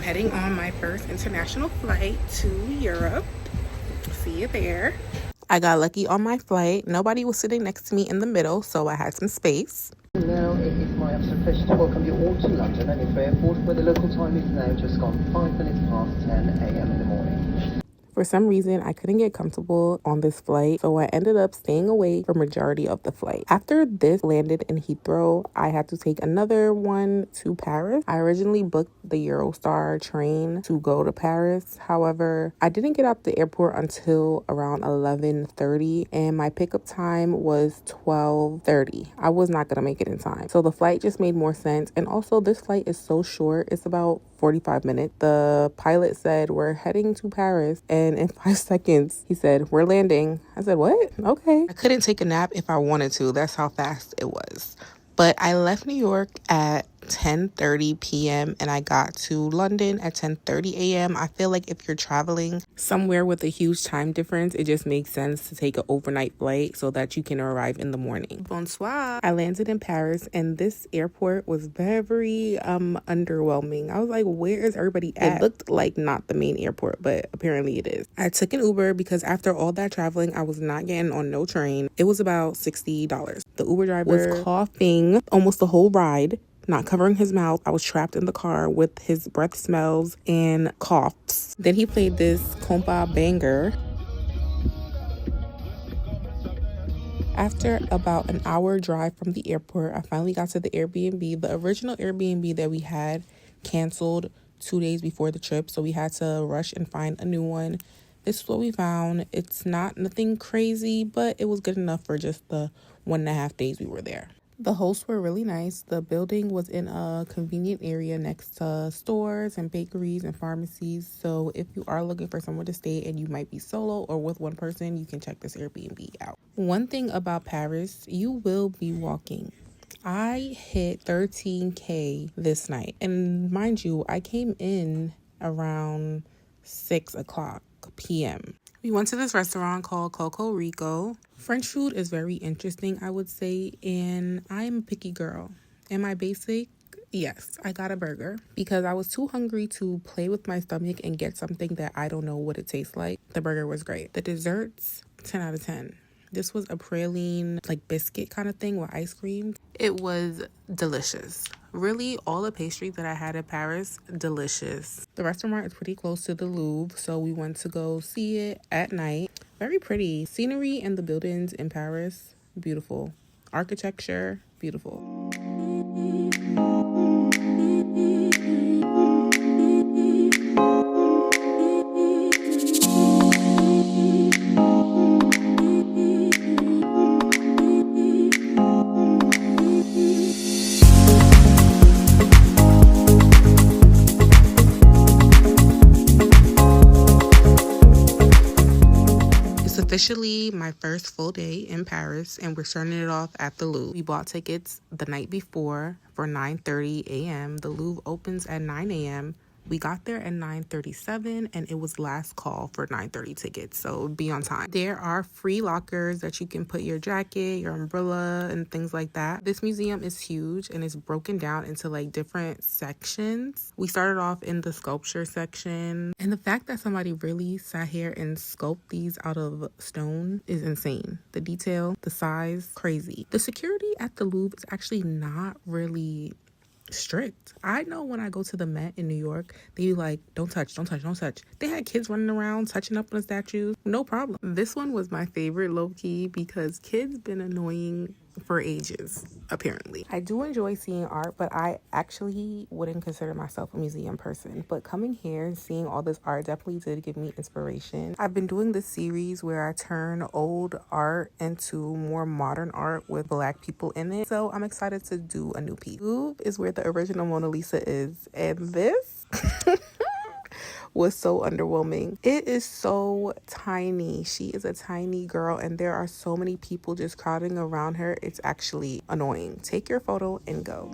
heading on my first international flight to Europe. See you there. I got lucky on my flight. Nobody was sitting next to me in the middle, so I had some space. Now it is my absolute pleasure to welcome you all to London and Heathrow Airport, where the local time is now just gone 5 minutes past 10 a.m. in the morning. For some reason, I couldn't get comfortable on this flight, so I ended up staying away for majority of the flight. After this landed in Heathrow, I had to take another one to Paris. I originally booked the Eurostar train to go to Paris. However, I didn't get out the airport until around 11:30, and my pickup time was 12:30. I was not going to make it in time. So the flight just made more sense. And also, this flight is so short. It's about 45 minutes. The pilot said, "We're heading to Paris," and in 5 seconds he said, "We're landing." I said, "What? Okay." I couldn't take a nap if I wanted to. That's how fast it was. But I left New York at 10:30 p.m. and I got to London at 10:30 a.m. I feel like if you're traveling somewhere with a huge time difference, it just makes sense to take an overnight flight so that you can arrive in the morning. Bonsoir. I landed in Paris and this airport was very underwhelming. I was like, where is everybody at? It looked like not the main airport, but apparently it is. I took an Uber because after all that traveling, I was not getting on no train. It was about $60. The Uber driver was coughing almost the whole ride, not covering his mouth. I was trapped in the car with his breath smells and coughs. Then he played this compa banger. After about an hour drive from the airport, I finally got to the Airbnb. The original Airbnb that we had canceled 2 days before the trip, so we had to rush and find a new one. This is what we found. It's nothing crazy, but it was good enough for just the 1.5 days we were there. The hosts were really nice. The building was in a convenient area next to stores and bakeries and pharmacies. So if you are looking for somewhere to stay and you might be solo or with one person, you can check this Airbnb out. One thing about Paris, you will be walking. I hit 13K this night. And mind you, I came in around 6 o'clock p.m. We went to this restaurant called Coco Rico. French food is very interesting, I would say, and I'm a picky girl. Am I basic? Yes, I got a burger because I was too hungry to play with my stomach and get something that I don't know what it tastes like. The burger was great. The desserts, 10 out of 10. This was a praline, like biscuit kind of thing with ice cream. It was delicious. Really, all the pastries that I had in Paris, delicious. The restaurant is pretty close to the Louvre, so we went to go see it at night. Very pretty. Scenery and the buildings in Paris, beautiful. Architecture, beautiful. Officially my first full day in Paris, and we're starting it off at the Louvre. We bought tickets the night before for 9:30 a.m. The Louvre opens at 9 a.m. We got there at 9:37 and it was last call for 9:30 tickets, so be on time. There are free lockers that you can put your jacket, your umbrella, and things like that. This museum is huge and it's broken down into like different sections. We started off in the sculpture section, and the fact that somebody really sat here and sculpted these out of stone is insane. The detail, the size, crazy. The security at the Louvre is actually not really strict. I know when I go to the Met in New York, they be like, don't touch, don't touch, don't touch. They had kids running around touching up on the statues, no problem. This one was my favorite low-key because kids been annoying for ages, apparently. I do enjoy seeing art, but I actually wouldn't consider myself a museum person. But coming here and seeing all this art definitely did give me inspiration. I've been doing this series where I turn old art into more modern art with Black people in it. So I'm excited to do a new piece. Louvre is where the original Mona Lisa is, and this was so underwhelming. It is so tiny. She is a tiny girl and there are so many people just crowding around her. It's actually annoying. Take your photo and go.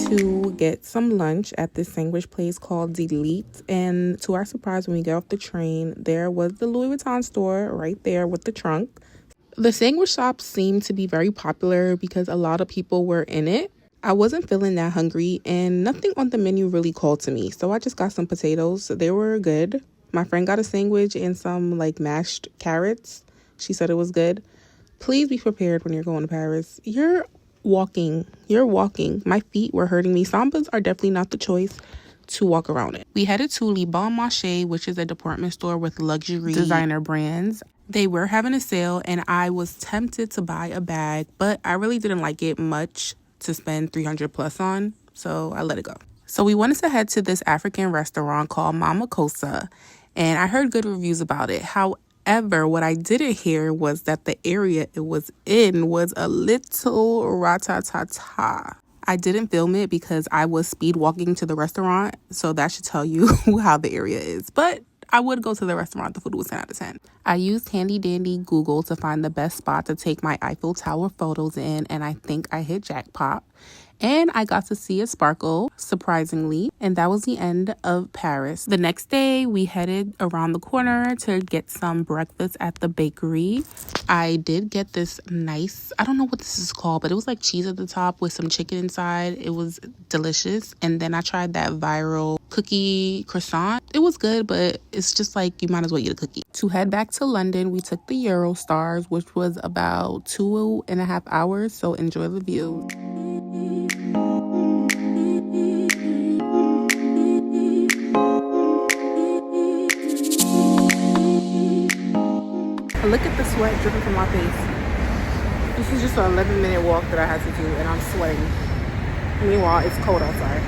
to get some lunch at this sandwich place called Delete, and to our surprise, when we got off the train, there was the Louis Vuitton store right there with the trunk. The sandwich shop seemed to be very popular because a lot of people were in it. I wasn't feeling that hungry, and nothing on the menu really called to me, so I just got some potatoes. They were good. My friend got a sandwich and some like mashed carrots. She said it was good. Please be prepared when you're going to Paris. You're walking. My feet were hurting me. Sambas are definitely not the choice to walk around it. We headed to Le Bon Marché, which is a department store with luxury designer brands. They were having a sale, and I was tempted to buy a bag, but I really didn't like it much to spend 300 plus on, so I let it go. So we wanted to head to this African restaurant called Mama Kosa, and I heard good reviews about it. However, what I didn't hear was that the area it was in was a little ratatata. I didn't film it because I was speed walking to the restaurant, so that should tell you how the area is. But I would go to the restaurant. The food was 10 out of 10. I used handy dandy Google to find the best spot to take my Eiffel Tower photos in, and I think I hit jackpot. And I got to see it sparkle, surprisingly. And that was the end of Paris. The next day, we headed around the corner to get some breakfast at the bakery. I did get this nice, I don't know what this is called, but it was like cheese at the top with some chicken inside. It was delicious. And then I tried that viral cookie croissant. It was good, but it's just like you might as well eat a cookie. To head back to London, we took the Eurostars, which was about 2.5 hours. So enjoy the view. Look at the sweat dripping from my face. This is just an 11-minute walk that I had to do, and I'm sweating. Meanwhile, it's cold outside.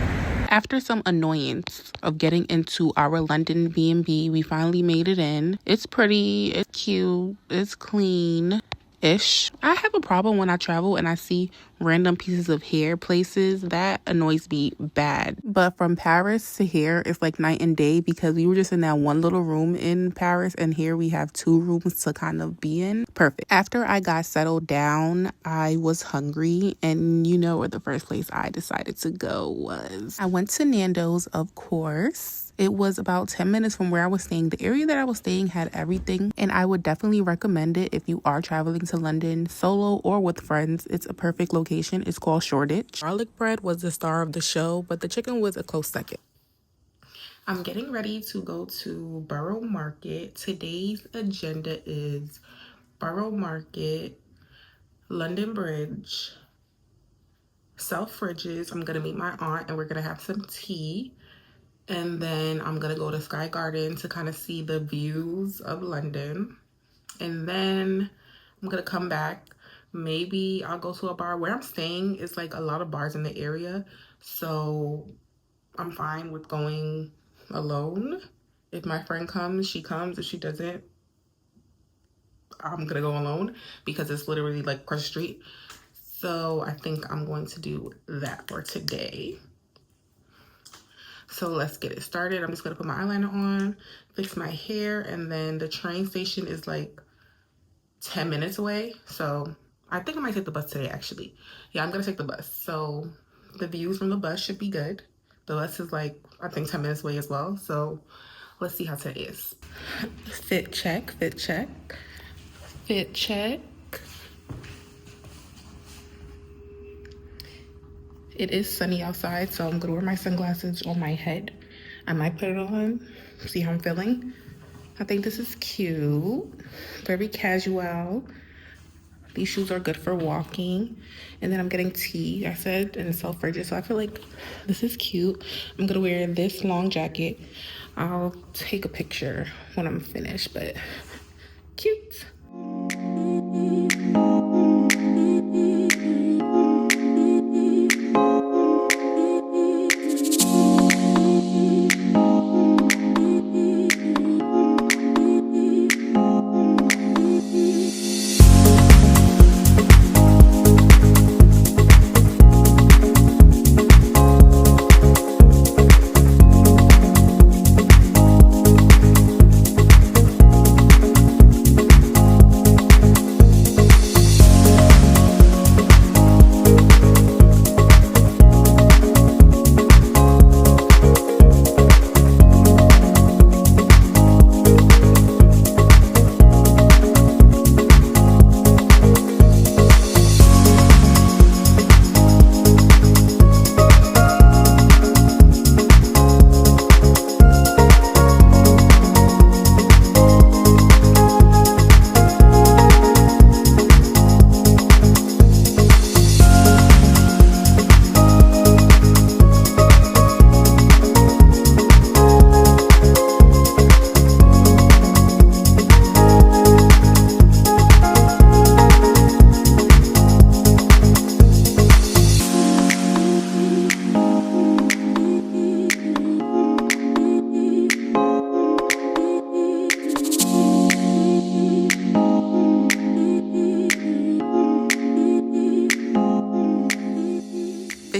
After some annoyance of getting into our London B&B, we finally made it in. It's pretty, it's cute, it's clean-ish. I have a problem when I travel and I see random pieces of hair places. That annoys me bad. But from Paris to here, it's like night and day because we were just in that one little room in Paris, and here we have 2 rooms to kind of be in. Perfect. After I got settled down, I was hungry, and you know where the first place I decided to go was. I went to Nando's, of course. It was about 10 minutes from where I was staying. The area that I was staying had everything, and I would definitely recommend it if you are traveling to London solo or with friends. It's a perfect location. It's called Shoreditch. Garlic bread was the star of the show, but the chicken was a close second. I'm getting ready to go to Borough Market. Today's agenda is Borough Market, London Bridge, Selfridges. I'm gonna meet my aunt and we're gonna have some tea. And then I'm gonna go to Sky Garden to kind of see the views of London. And then I'm gonna come back. Maybe I'll go to a bar. Where I'm staying is like a lot of bars in the area, so I'm fine with going alone. If my friend comes, she comes. If she doesn't, I'm gonna go alone because it's literally like across the street. So I think I'm going to do that for today. So let's get it started. I'm just gonna put my eyeliner on, fix my hair, and then the train station is like 10 minutes away. So I think I might take the bus today, actually. Yeah, I'm gonna take the bus. So the views from the bus should be good. The bus is like, I think 10 minutes away as well. So let's see how today is. Fit check, fit check, fit check. It is sunny outside, so I'm gonna wear my sunglasses on my head. I might put it on, see how I'm feeling. I think this is cute, very casual. These shoes are good for walking. And then I'm getting tea, I said, in Selfridges. So I feel like this is cute. I'm gonna wear this long jacket. I'll take a picture when I'm finished, but cute.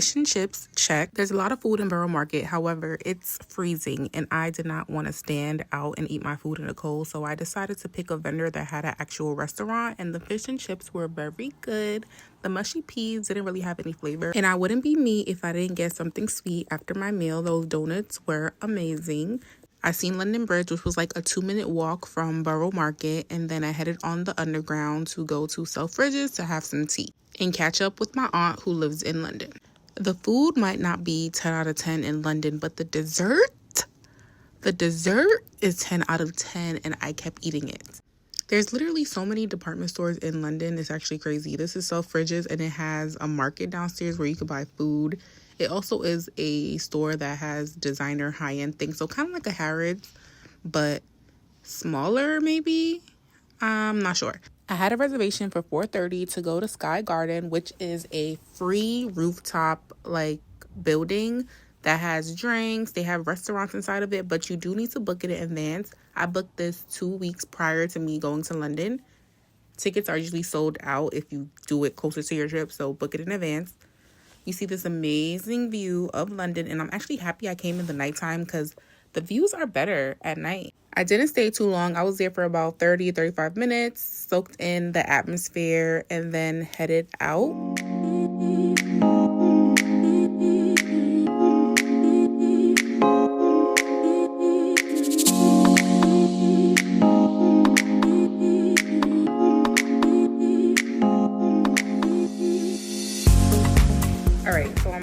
Fish and chips, check. There's a lot of food in Borough Market. However, it's freezing and I did not want to stand out and eat my food in the cold. So I decided to pick a vendor that had an actual restaurant, and the fish and chips were very good. The mushy peas didn't really have any flavor. And I wouldn't be me if I didn't get something sweet after my meal. Those donuts were amazing. I seen London Bridge, which was like a 2-minute walk from Borough Market, and then I headed on the underground to go to Selfridges to have some tea and catch up with my aunt who lives in London. The food might not be 10 out of 10 in London, but the dessert is 10 out of 10, and I kept eating it. There's literally so many department stores in London. It's actually crazy. This is Selfridges, and it has a market downstairs where you can buy food. It also is a store that has designer high-end things. So kind of like a Harrods, but smaller maybe? I'm not sure. I had a reservation for 4:30 to go to Sky Garden, which is a free rooftop like building that has drinks. They have restaurants inside of it, but you do need to book it in advance. I booked this 2 weeks prior to me going to London. Tickets are usually sold out if you do it closer to your trip, so book it in advance. You see this amazing view of London, and I'm actually happy I came in the nighttime because the views are better at night. I didn't stay too long. I was there for about 35 minutes, soaked in the atmosphere, and then headed out.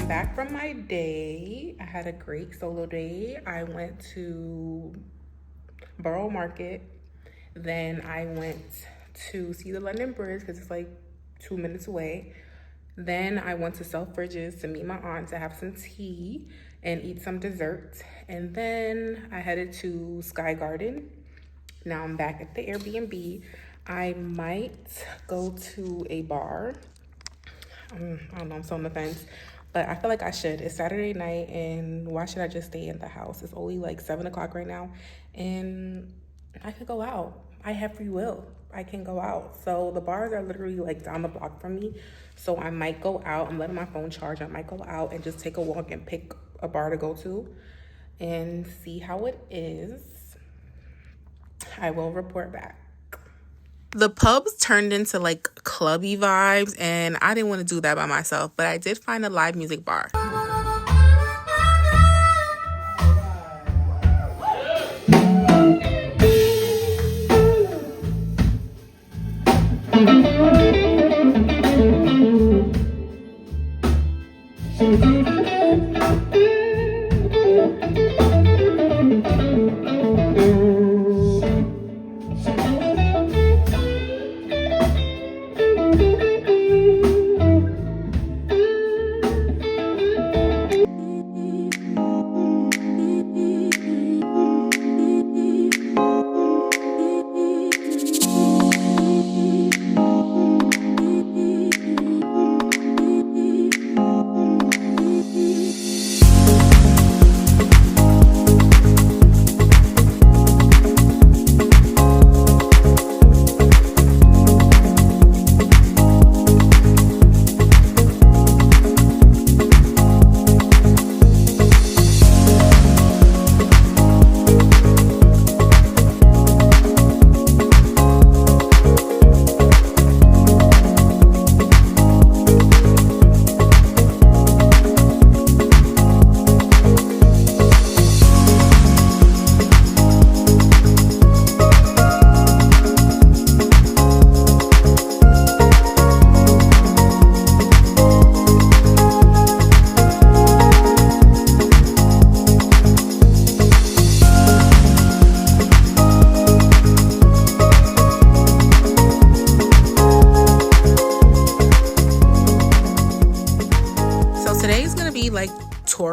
Back from my day. I had a great solo day. I went to Borough Market. Then I went to see the London Bridge because it's like 2 minutes away. Then I went to Selfridges to meet my aunt to have some tea and eat some dessert. And then I headed to Sky Garden. Now I'm back at the Airbnb. I might go to a bar. I don't know, I'm so on the fence. But I feel like I should. It's Saturday night, and why should I just stay in the house? It's only like 7 o'clock right now, and I could go out. I have free will. I can go out. So the bars are literally like down the block from me. So I might go out. I'm letting my phone charge. I might go out and just take a walk and pick a bar to go to and see how it is. I will report back. The pubs turned into like clubby vibes, and I didn't want to do that by myself, but I did find a live music bar.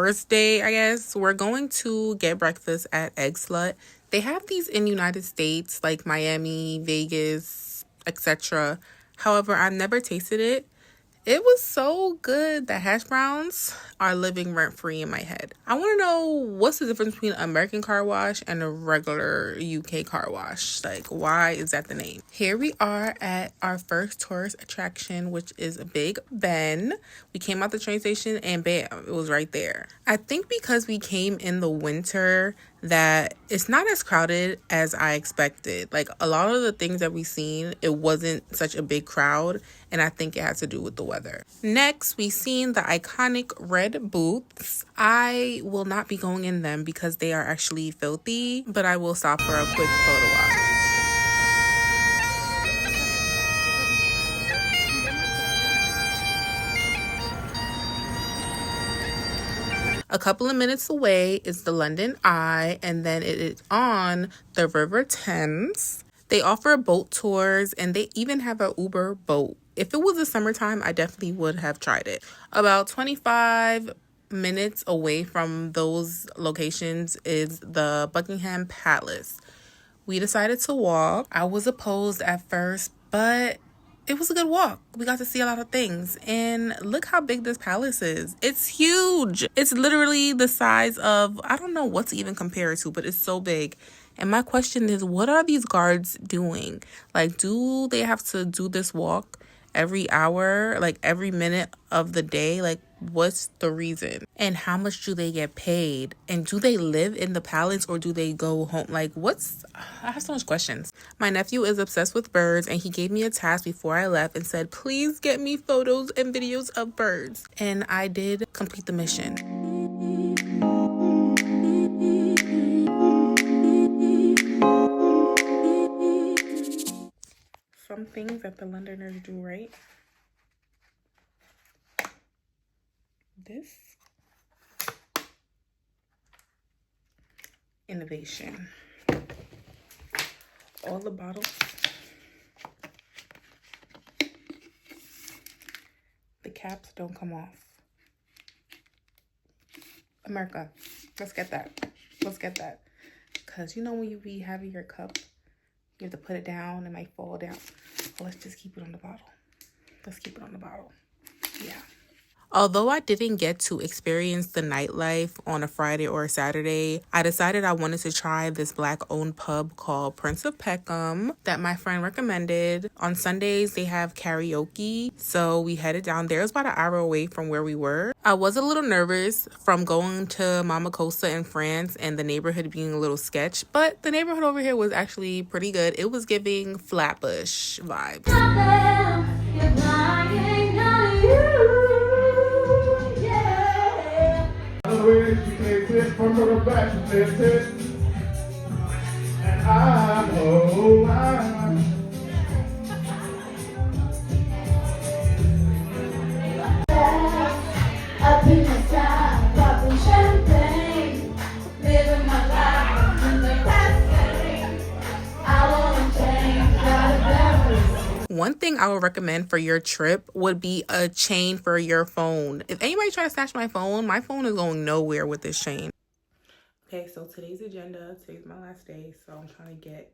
tourist day, I guess. We're going to get breakfast at Egg Slut. They have these in United States, like Miami, Vegas, etc. However, I've never tasted it. It was so good. The hash browns are living rent free in my head. I want to know what's the difference between an American car wash and a regular UK car wash. Like, why is that the name? Here we are at our first tourist attraction, which is Big Ben. We came out the train station and bam, it was right there. I think because we came in the winter that it's not as crowded as I expected. Like, a lot of the things that we seen, it wasn't such a big crowd, and I think it has to do with the weather. Next, we seen the iconic red booths. I will not be going in them because they are actually filthy, but I will stop for a quick photo op. A couple of minutes away is the London Eye, and then it is on the River Thames. They offer boat tours, and they even have an Uber boat. If it was the summertime, I definitely would have tried it. About 25 minutes away from those locations is the Buckingham Palace. We decided to walk. I was opposed at first, but it was a good walk. We got to see a lot of things. And look how big this palace is. It's huge. It's literally the size of, I don't know what to even compare it to, but it's so big. And my question is, what are these guards doing? Like, do they have to do this walk every hour, like every minute of the day? Like, what's the reason? And how much do they get paid? And do they live in the palace or do they go home? Like, I have so much questions. My nephew is obsessed with birds, and he gave me a task before I left and said, please get me photos and videos of birds. And I did complete the mission. Some things that the Londoners do right. This innovation. All the bottles, the caps don't come off. America, let's get that. Let's get that. Because you know when you be having your cup, you have to put it down, it might fall down. Well, let's just keep it on the bottle. Let's keep it on the bottle. Yeah. Although I didn't get to experience the nightlife on a Friday or a Saturday, I decided I wanted to try this Black-owned pub called Prince of Peckham that my friend recommended. On Sundays, they have karaoke, so we headed down there. It was about an hour away from where we were. I was a little nervous from going to Mama Costa in France and the neighborhood being a little sketch, but the neighborhood over here was actually pretty good. It was giving Flatbush vibes. From the back, and I know up in the sky, popping champagne, living my life in the past. I want to change, gotta be. One thing I would recommend for your trip would be a chain for your phone. If anybody try to snatch my phone is going nowhere with this chain. Okay, so today's my last day, so I'm trying to get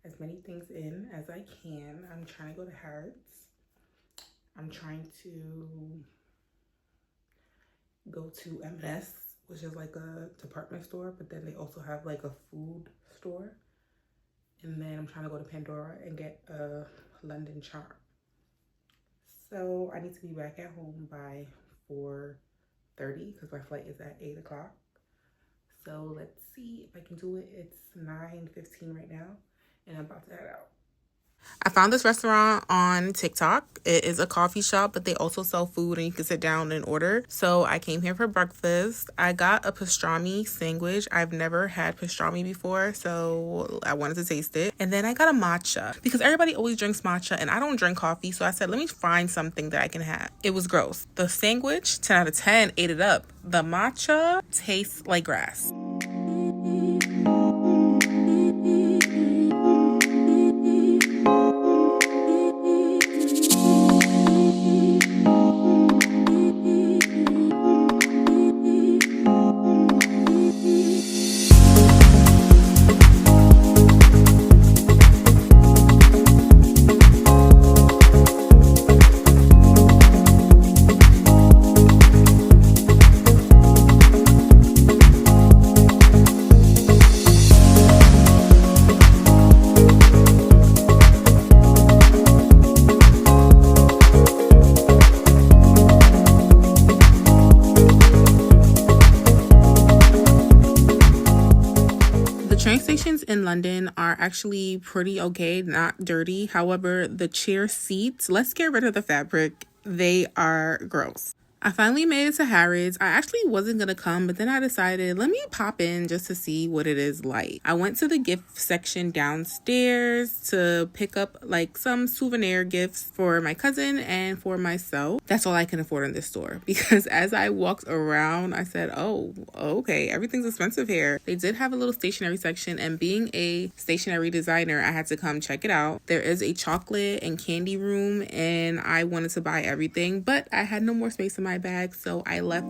as many things in as I can. I'm trying to go to Harrods. I'm trying to go to M&S, which is like a department store, but then they also have like a food store. And then I'm trying to go to Pandora and get a London charm. So I need to be back at home by 4:30 because my flight is at 8 o'clock. So let's see if I can do it. It's 9:15 right now, and I'm about to head out. I found this restaurant on TikTok. It is a coffee shop, but they also sell food and you can sit down and order. So I came here for breakfast. I got a pastrami sandwich. I've never had pastrami before, so I wanted to taste it. And then I got a matcha because everybody always drinks matcha and I don't drink coffee. So I said, let me find something that I can have. It was gross. The sandwich, 10 out of 10, ate it up. The matcha tastes like grass. stations in London are actually pretty okay, not dirty. However, the chair seats, let's get rid of the fabric. They are gross. I finally made it to Harrods. I actually wasn't going to come, but then I decided, let me pop in just to see what it is like. I went to the gift section downstairs to pick up like some souvenir gifts for my cousin and for myself. That's all I can afford in this store, because as I walked around, I said, oh, okay, everything's expensive here. They did have a little stationery section, and being a stationery designer, I had to come check it out. There is a chocolate and candy room, and I wanted to buy everything, but I had no more space in my bag, so I left.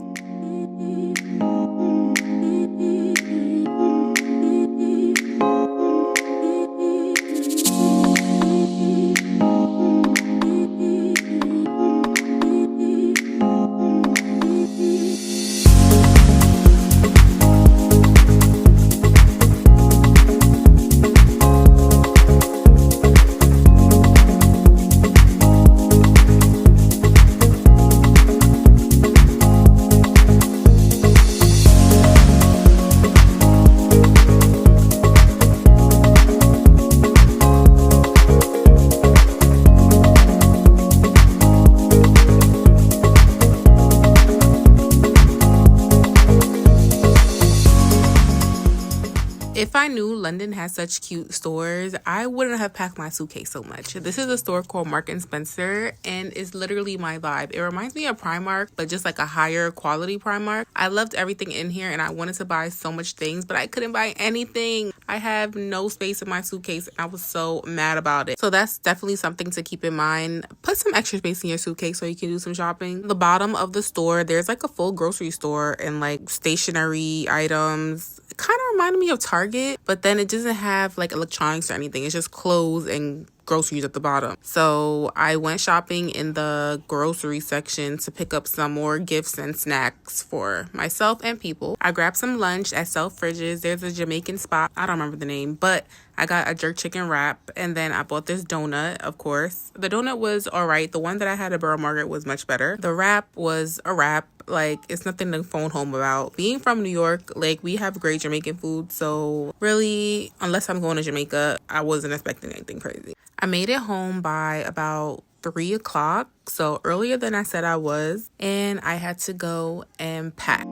If I knew London had such cute stores, I wouldn't have packed my suitcase so much. This is a store called Mark & Spencer, and it's literally my vibe. It reminds me of Primark, but just like a higher quality Primark. I loved everything in here, and I wanted to buy so much things, but I couldn't buy anything. I have no space in my suitcase, and I was so mad about it. So that's definitely something to keep in mind. Put some extra space in your suitcase so you can do some shopping. The bottom of the store, there's like a full grocery store and like stationery items. Kind of reminded me of Target, but then it doesn't have like electronics or anything. It's just clothes and groceries at the bottom. So I went shopping in the grocery section to pick up some more gifts and snacks for myself and people. I grabbed some lunch at Selfridges. There's a Jamaican spot. I don't remember the name, but I got a jerk chicken wrap, and then I bought this donut, of course. The donut was all right. The one that I had at Borough Market was much better. The wrap was a wrap. Like, it's nothing to phone home about. Being from New York, like, we have great Jamaican food. So really, unless I'm going to Jamaica, I wasn't expecting anything crazy. I made it home by about 3 o'clock. So earlier than I said I was. And I had to go and pack.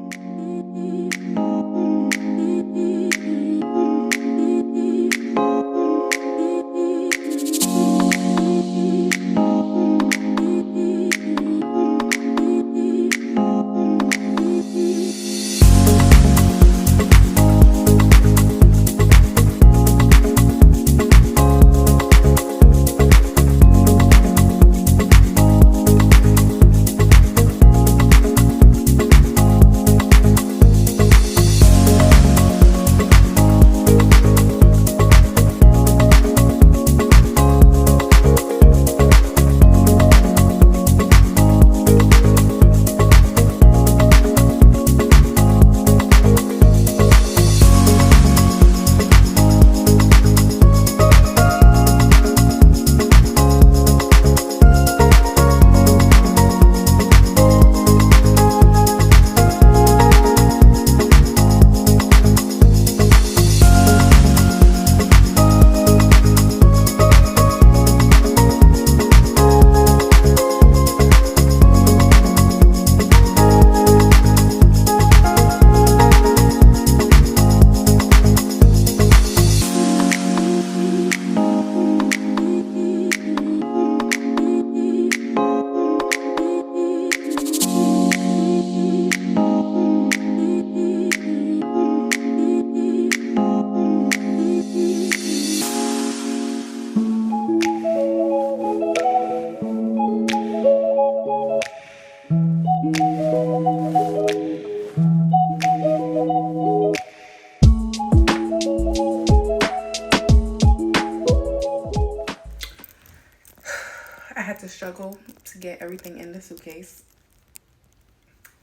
Struggle to get everything in the suitcase.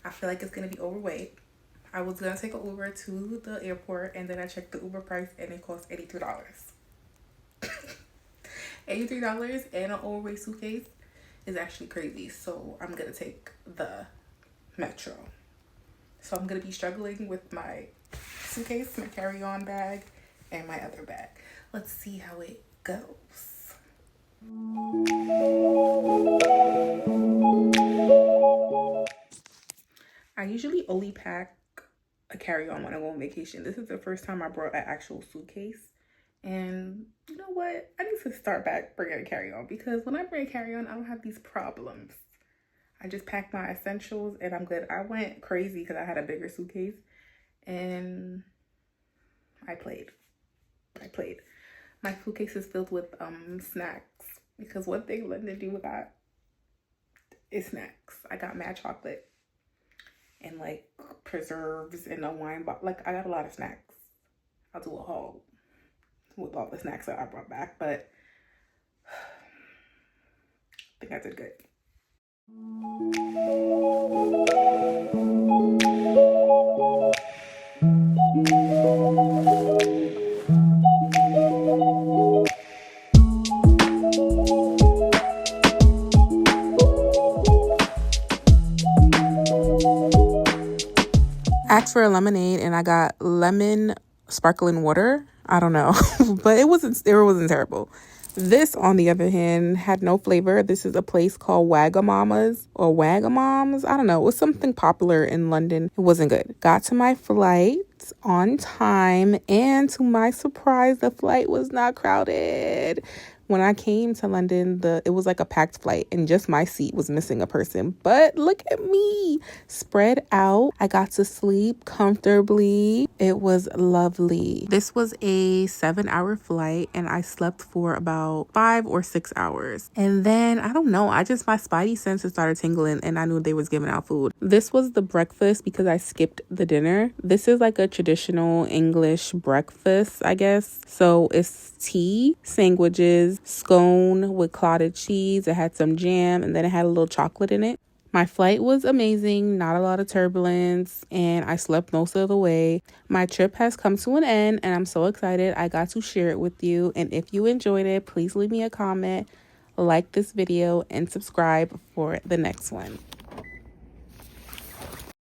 I feel like it's gonna be overweight. I was gonna take an Uber to the airport, and then I checked the Uber price and it cost $83. $83 and an overweight suitcase is actually crazy. So I'm gonna take the metro. So I'm gonna be struggling with my suitcase, my carry-on bag, and my other bag. Let's see how it goes. I usually only pack a carry-on when I go on vacation. This is the first time I brought an actual suitcase. And you know what? I need to start back bringing a carry-on, because when I bring a carry-on, I don't have these problems. I just pack my essentials and I'm good. I went crazy because I had a bigger suitcase and I played. My suitcase is filled with snacks, because one thing London do got is snacks. I got mad chocolate and like preserves and a wine bottle. Like, I got a lot of snacks. I'll do a haul with all the snacks that I brought back, but I think I did good. Asked for a lemonade and I got lemon sparkling water. I don't know, but it wasn't terrible. This, on the other hand, had no flavor. This is a place called Wagamama's or Wagamoms. I don't know. It was something popular in London. It wasn't good. Got to my flight on time, and to my surprise, the flight was not crowded. When I came to London, it was like a packed flight and just my seat was missing a person. But look at me, spread out. I got to sleep comfortably. It was lovely. This was a 7-hour flight and I slept for about 5 or 6 hours. And then, I don't know, my spidey senses started tingling and I knew they was giving out food. This was the breakfast because I skipped the dinner. This is like a traditional English breakfast, I guess. So it's tea, sandwiches, scone with clotted cheese. It had some jam and then it had a little chocolate in it. My flight was amazing, not a lot of turbulence, and I slept most of the way. My trip has come to an end and I'm so excited I got to share it with you. And if you enjoyed it, please leave me a comment, like this video, and subscribe for the next one.